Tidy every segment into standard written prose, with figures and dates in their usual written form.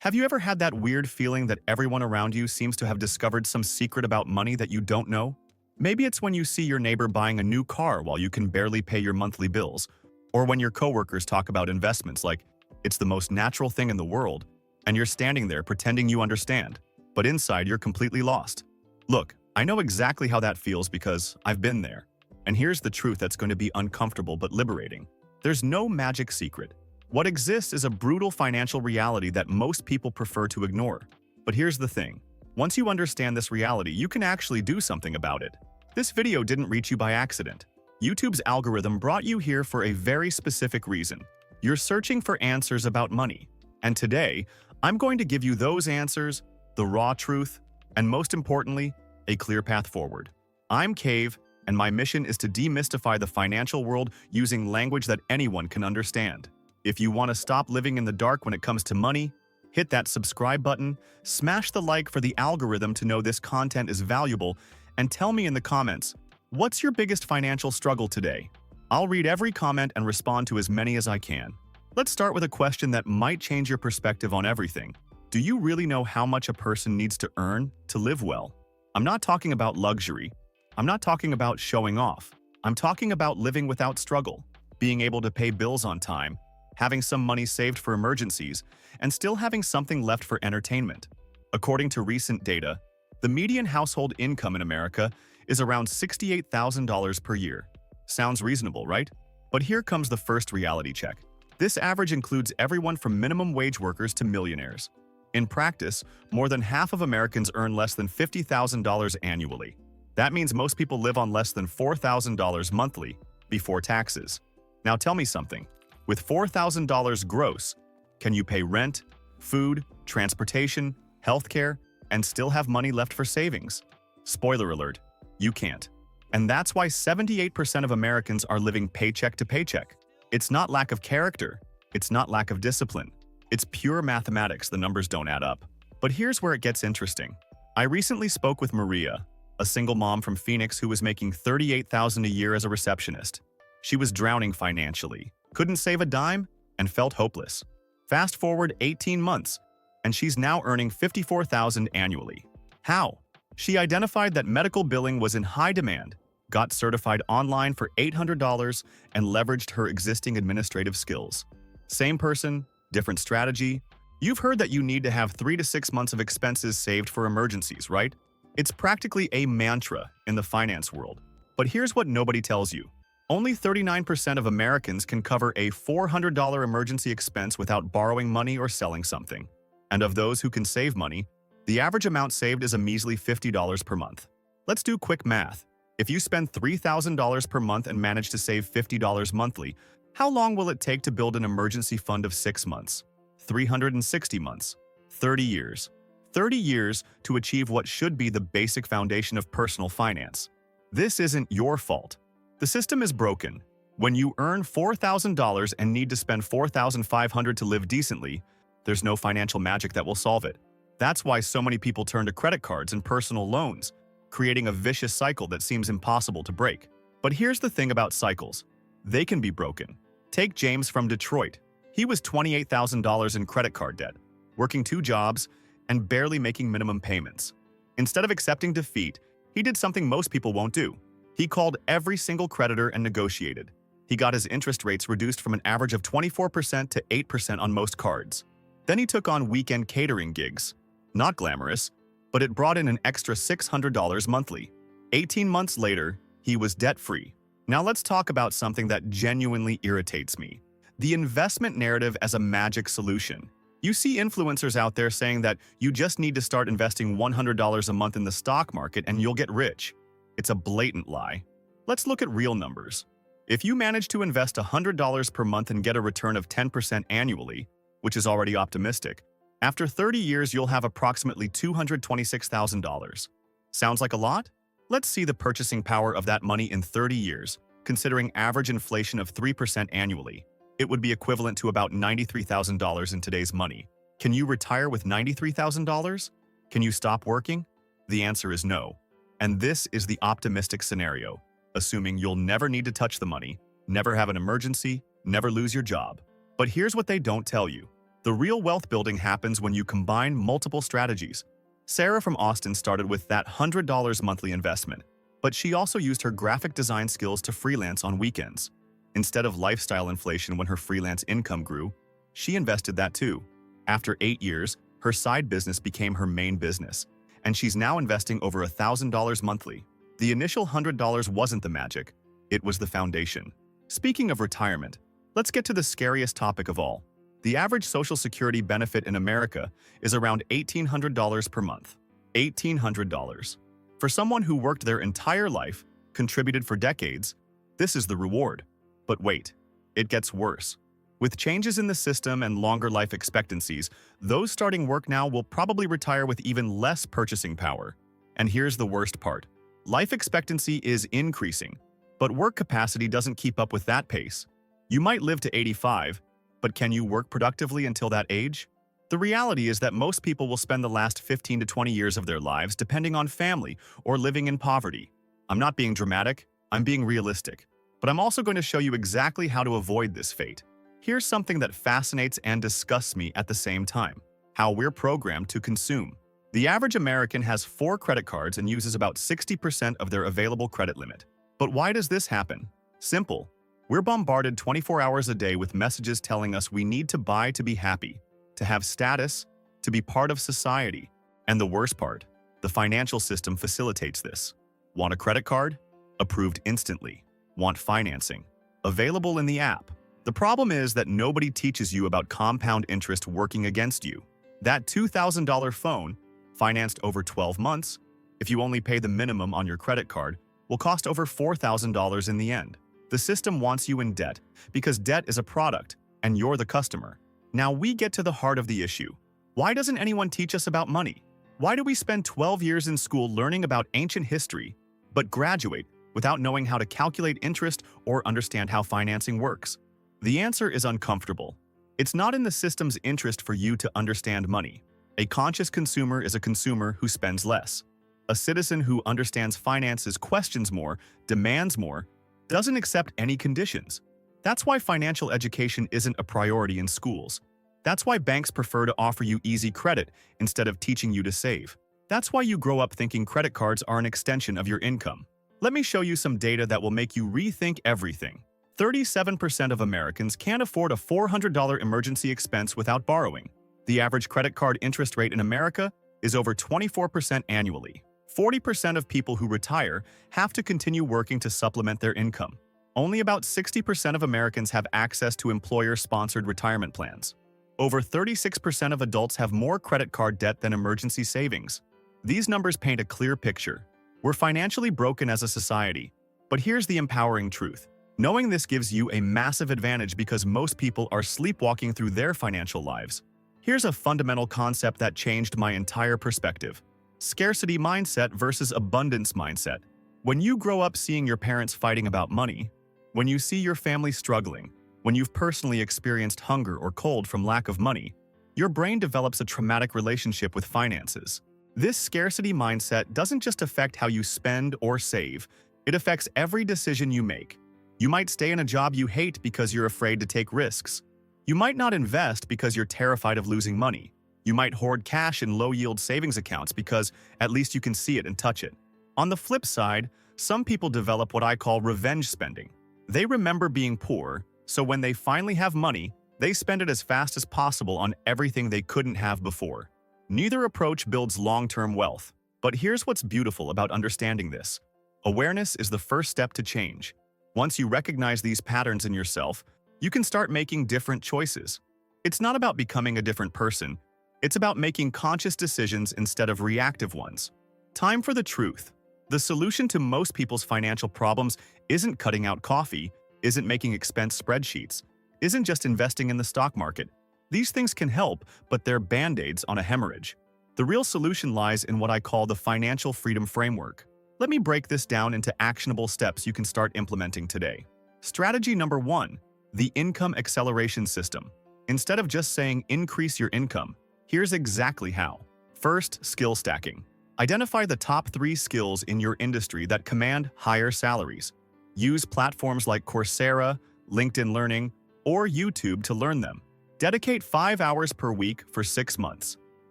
Have you ever had that weird feeling that everyone around you seems to have discovered some secret about money that you don't know? Maybe it's when you see your neighbor buying a new car while you can barely pay your monthly bills, or when your coworkers talk about investments like it's the most natural thing in the world, and you're standing there pretending you understand, but inside you're completely lost. Look, I know exactly how that feels because I've been there. And here's the truth that's going to be uncomfortable but liberating. There's no magic secret. What exists is a brutal financial reality that most people prefer to ignore. But here's the thing. Once you understand this reality, you can actually do something about it. This video didn't reach you by accident. YouTube's algorithm brought you here for a very specific reason. You're searching for answers about money. And today, I'm going to give you those answers, the raw truth, and most importantly, a clear path forward. I'm Cave, and my mission is to demystify the financial world using language that anyone can understand. If you want to stop living in the dark when it comes to money, hit that subscribe button, smash the like for the algorithm to know this content is valuable, and tell me in the comments, what's your biggest financial struggle today? I'll read every comment and respond to as many as I can. Let's start with a question that might change your perspective on everything. Do you really know how much a person needs to earn to live well? I'm not talking about luxury. I'm not talking about showing off. I'm talking about living without struggle, being able to pay bills on time, having some money saved for emergencies, and still having something left for entertainment. According to recent data, the median household income in America is around $68,000 per year. Sounds reasonable, right? But here comes the first reality check. This average includes everyone from minimum wage workers to millionaires. In practice, more than half of Americans earn less than $50,000 annually. That means most people live on less than $4,000 monthly before taxes. Now tell me something. With $4,000 gross, can you pay rent, food, transportation, healthcare, and still have money left for savings? Spoiler alert, you can't. And that's why 78% of Americans are living paycheck to paycheck. It's not lack of character. It's not lack of discipline. It's pure mathematics. The numbers don't add up. But here's where it gets interesting. I recently spoke with Maria, a single mom from Phoenix who was making $38,000 a year as a receptionist. She was drowning financially, couldn't save a dime, and felt hopeless. Fast forward 18 months, and she's now earning $54,000 annually. How? She identified that medical billing was in high demand, got certified online for $800, and leveraged her existing administrative skills. Same person, different strategy. You've heard that you need to have 3 to 6 months of expenses saved for emergencies, right? It's practically a mantra in the finance world. But here's what nobody tells you. Only 39% of Americans can cover a $400 emergency expense without borrowing money or selling something. And of those who can save money, the average amount saved is a measly $50 per month. Let's do quick math. If you spend $3,000 per month and manage to save $50 monthly, how long will it take to build an emergency fund of 6 months? 360 months? 30 years? 30 years to achieve what should be the basic foundation of personal finance. This isn't your fault. The system is broken. When you earn $4,000 and need to spend $4,500 to live decently, there's no financial magic that will solve it. That's why so many people turn to credit cards and personal loans, creating a vicious cycle that seems impossible to break. But here's the thing about cycles. They can be broken. Take James from Detroit. He was $28,000 in credit card debt, working 2 jobs, and barely making minimum payments. Instead of accepting defeat, he did something most people won't do. He called every single creditor and negotiated. He got his interest rates reduced from an average of 24% to 8% on most cards. Then he took on weekend catering gigs. Not glamorous, but it brought in an extra $600 monthly. 18 months later, he was debt-free. Now let's talk about something that genuinely irritates me. The investment narrative as a magic solution. You see influencers out there saying that you just need to start investing $100 a month in the stock market and you'll get rich. It's a blatant lie. Let's look at real numbers. If you manage to invest $100 per month and get a return of 10% annually, which is already optimistic, after 30 years you'll have approximately $226,000. Sounds like a lot? Let's see the purchasing power of that money in 30 years, considering average inflation of 3% annually. It would be equivalent to about $93,000 in today's money. Can you retire with $93,000? Can you stop working? The answer is no. And this is the optimistic scenario, assuming you'll never need to touch the money, never have an emergency, never lose your job. But here's what they don't tell you. The real wealth building happens when you combine multiple strategies. Sarah from Austin started with that $100 monthly investment, but she also used her graphic design skills to freelance on weekends. Instead of lifestyle inflation when her freelance income grew, she invested that too. After 8 years, her side business became her main business, and she's now investing over $1,000 monthly. The initial $100 wasn't the magic, it was the foundation. Speaking of retirement, let's get to the scariest topic of all. The average Social Security benefit in America is around $1,800 per month. $1,800. For someone who worked their entire life, contributed for decades, this is the reward. But wait, it gets worse. With changes in the system and longer life expectancies, those starting work now will probably retire with even less purchasing power. And here's the worst part. Life expectancy is increasing, but work capacity doesn't keep up with that pace. You might live to 85, but can you work productively until that age? The reality is that most people will spend the last 15 to 20 years of their lives depending on family or living in poverty. I'm not being dramatic, I'm being realistic. But I'm also going to show you exactly how to avoid this fate. Here's something that fascinates and disgusts me at the same time: how we're programmed to consume. The average American has 4 credit cards and uses about 60% of their available credit limit. But why does this happen? Simple. We're bombarded 24 hours a day with messages telling us we need to buy to be happy, to have status, to be part of society. And the worst part, the financial system facilitates this. Want a credit card? Approved instantly. Want financing? Available in the app. The problem is that nobody teaches you about compound interest working against you. That $2,000 phone, financed over 12 months, if you only pay the minimum on your credit card, will cost over $4,000 in the end. The system wants you in debt because debt is a product and you're the customer. Now we get to the heart of the issue. Why doesn't anyone teach us about money? Why do we spend 12 years in school learning about ancient history, but graduate without knowing how to calculate interest or understand how financing works? The answer is uncomfortable. It's not in the system's interest for you to understand money. A conscious consumer is a consumer who spends less. A citizen who understands finances questions more, demands more, doesn't accept any conditions. That's why financial education isn't a priority in schools. That's why banks prefer to offer you easy credit instead of teaching you to save. That's why you grow up thinking credit cards are an extension of your income. Let me show you some data that will make you rethink everything. 37% of Americans can't afford a $400 emergency expense without borrowing. The average credit card interest rate in America is over 24% annually. 40% of people who retire have to continue working to supplement their income. Only about 60% of Americans have access to employer-sponsored retirement plans. Over 36% of adults have more credit card debt than emergency savings. These numbers paint a clear picture. We're financially broken as a society. But here's the empowering truth. Knowing this gives you a massive advantage because most people are sleepwalking through their financial lives. Here's a fundamental concept that changed my entire perspective. Scarcity mindset versus abundance mindset. When you grow up seeing your parents fighting about money, when you see your family struggling, when you've personally experienced hunger or cold from lack of money, your brain develops a traumatic relationship with finances. This scarcity mindset doesn't just affect how you spend or save, it affects every decision you make. You might stay in a job you hate because you're afraid to take risks. You might not invest because you're terrified of losing money. You might hoard cash in low-yield savings accounts because at least you can see it and touch it. On the flip side, some people develop what I call revenge spending. They remember being poor, so when they finally have money, they spend it as fast as possible on everything they couldn't have before. Neither approach builds long-term wealth. But here's what's beautiful about understanding this. Awareness is the first step to change. Once you recognize these patterns in yourself, you can start making different choices. It's not about becoming a different person. It's about making conscious decisions instead of reactive ones. Time for the truth. The solution to most people's financial problems isn't cutting out coffee, isn't making expense spreadsheets, isn't just investing in the stock market. These things can help, but they're band-aids on a hemorrhage. The real solution lies in what I call the financial freedom framework. Let me break this down into actionable steps you can start implementing today. Strategy number 1, the income acceleration system. Instead of just saying increase your income, here's exactly how. First, skill stacking. Identify the top 3 skills in your industry that command higher salaries. Use platforms like Coursera, LinkedIn Learning, or YouTube to learn them. Dedicate 5 hours per week for 6 months.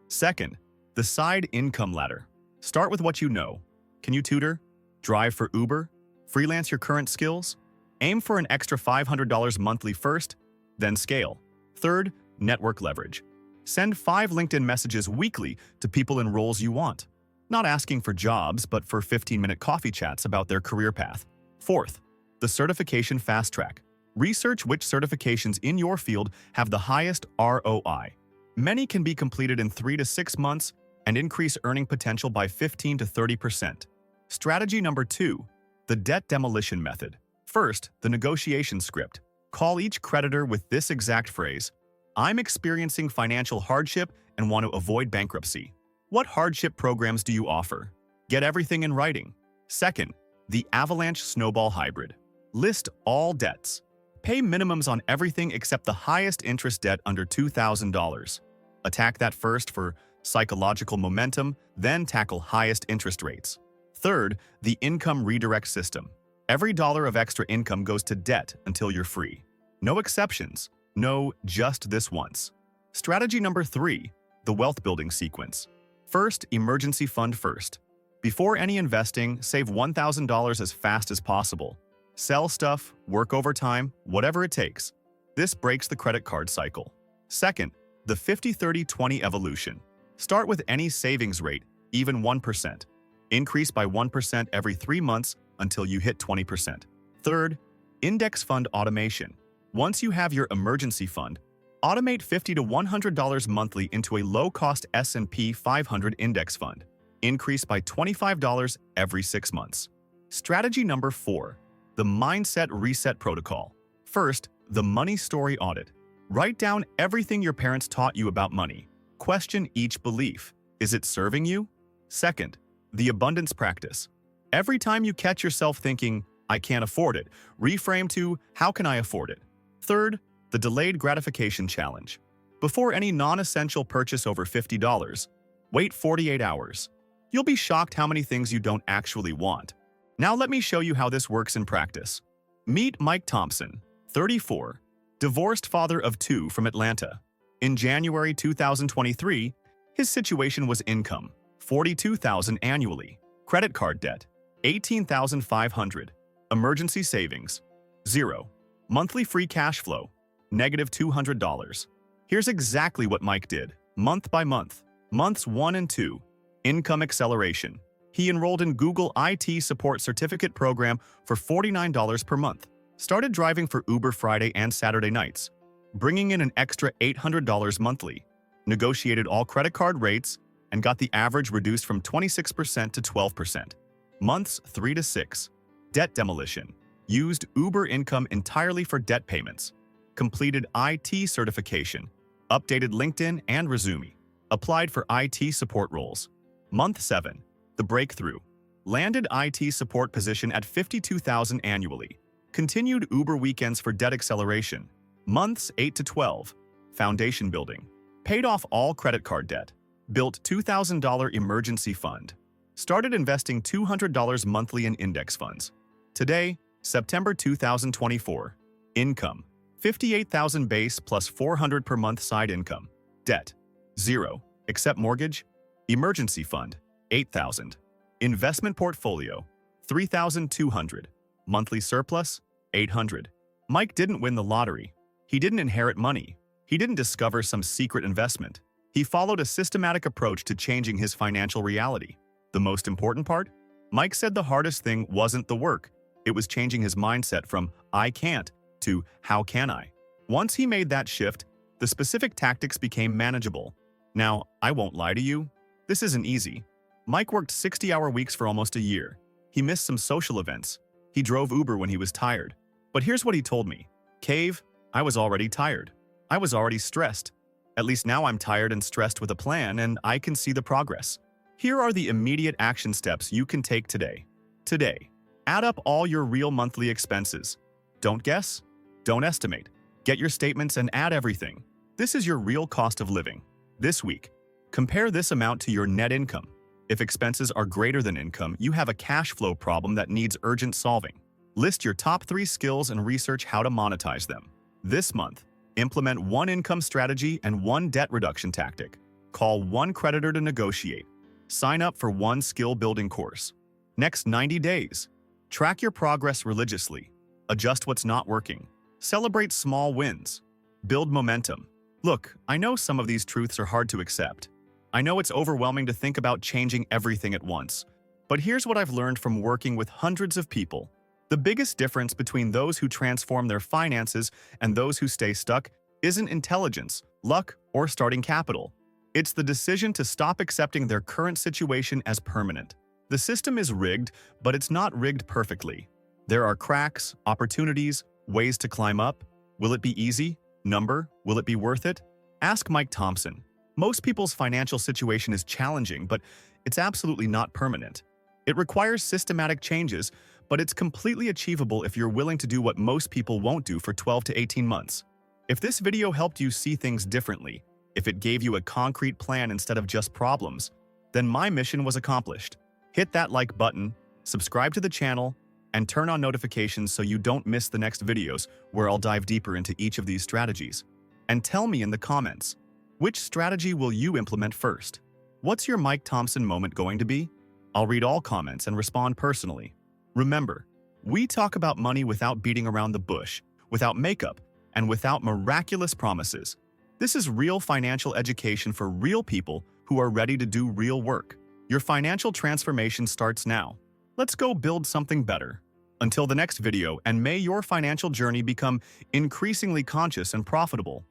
Second, the side income ladder. Start with what you know. Can you tutor? Drive for Uber? Freelance your current skills? Aim for an extra $500 monthly first, then scale. Third, network leverage. Send 5 LinkedIn messages weekly to people in roles you want. Not asking for jobs, but for 15-minute coffee chats about their career path. Fourth, the certification fast track. Research which certifications in your field have the highest ROI. Many can be completed in 3 to 6 months and increase earning potential by 15 to 30%. Strategy number 2, the debt demolition method. First, the negotiation script. Call each creditor with this exact phrase: "I'm experiencing financial hardship and want to avoid bankruptcy. What hardship programs do you offer?" Get everything in writing. Second, the avalanche snowball hybrid. List all debts. Pay minimums on everything except the highest interest debt under $2,000. Attack that first for psychological momentum, then tackle highest interest rates. Third, the income redirect system. Every dollar of extra income goes to debt until you're free. No exceptions. No, just this once. Strategy number 3, the wealth building sequence. First, emergency fund first. Before any investing, save $1,000 as fast as possible. Sell stuff, work overtime, whatever it takes. This breaks the credit card cycle. Second, the 50-30-20 evolution. Start with any savings rate, even 1%. Increase by 1% every 3 months until you hit 20%. Third, index fund automation. Once you have your emergency fund, automate $50 to $100 monthly into a low-cost S&P 500 index fund. Increase by $25 every 6 months. Strategy number 4, the mindset reset protocol. First, the money story audit. Write down everything your parents taught you about money. Question each belief. Is it serving you? Second, the abundance practice. Every time you catch yourself thinking, "I can't afford it," reframe to, "How can I afford it?" Third, the delayed gratification challenge. Before any non-essential purchase over $50, wait 48 hours. You'll be shocked how many things you don't actually want. Now let me show you how this works in practice. Meet Mike Thompson, 34, divorced father of 2 from Atlanta. In January 2023, his situation was income, $42,000 annually, credit card debt, $18,500, emergency savings, 0, monthly free cash flow, -$200. Here's exactly what Mike did, month by month. Months 1 and 2, income acceleration. He enrolled in Google IT Support Certificate Program for $49 per month. Started driving for Uber Friday and Saturday nights, bringing in an extra $800 monthly. Negotiated all credit card rates and got the average reduced from 26% to 12%. Months 3 to 6, debt demolition. Used Uber income entirely for debt payments. Completed IT certification. Updated LinkedIn and resume. Applied for IT support roles. Month 7, the breakthrough. Landed IT support position at $52,000 annually. Continued Uber weekends for debt acceleration. Months 8 to 12, foundation building. Paid off all credit card debt. Built $2,000 emergency fund. Started investing $200 monthly in index funds. Today, September 2024. Income, $58,000 base plus $400 per month side income. Debt, 0, except mortgage. Emergency fund, $8,000. Investment portfolio, $3,200. Monthly surplus, $800. Mike didn't win the lottery. He didn't inherit money. He didn't discover some secret investment. He followed a systematic approach to changing his financial reality. The most important part? Mike said the hardest thing wasn't the work. It was changing his mindset from "I can't" to "How can I?" Once he made that shift, the specific tactics became manageable. Now, I won't lie to you, this isn't easy. Mike worked 60-hour weeks for almost a year. He missed some social events. He drove Uber when he was tired. But here's what he told me. "Cave, I was already tired. I was already stressed. At least now I'm tired and stressed with a plan, and I can see the progress." Here are the immediate action steps you can take today. Today, add up all your real monthly expenses. Don't guess. Don't estimate. Get your statements and add everything. This is your real cost of living. This week, compare this amount to your net income. If expenses are greater than income, you have a cash flow problem that needs urgent solving. List your top 3 skills and research how to monetize them. This month, Implement one income strategy and one debt reduction tactic. Call one creditor to negotiate. Sign up for one skill-building course. Next 90 days. Track your progress religiously. Adjust what's not working. Celebrate small wins. Build momentum. Look, I know some of these truths are hard to accept. I know it's overwhelming to think about changing everything at once. But here's what I've learned from working with hundreds of people. The biggest difference between those who transform their finances and those who stay stuck isn't intelligence, luck, or starting capital. It's the decision to stop accepting their current situation as permanent. The system is rigged, but it's not rigged perfectly. There are cracks, opportunities, ways to climb up. Will it be easy? Will it be worth it? Ask Mike Thompson. Most people's financial situation is challenging, but it's absolutely not permanent. It requires systematic changes, but it's completely achievable if you're willing to do what most people won't do for 12 to 18 months. If this video helped you see things differently, if it gave you a concrete plan instead of just problems, then my mission was accomplished. Hit that like button, subscribe to the channel, and turn on notifications so you don't miss the next videos where I'll dive deeper into each of these strategies. And tell me in the comments, which strategy will you implement first? What's your Mike Thompson moment going to be? I'll read all comments and respond personally. Remember, we talk about money without beating around the bush, without makeup, and without miraculous promises. This is real financial education for real people who are ready to do real work. Your financial transformation starts now. Let's go build something better. Until the next video, and may your financial journey become increasingly conscious and profitable.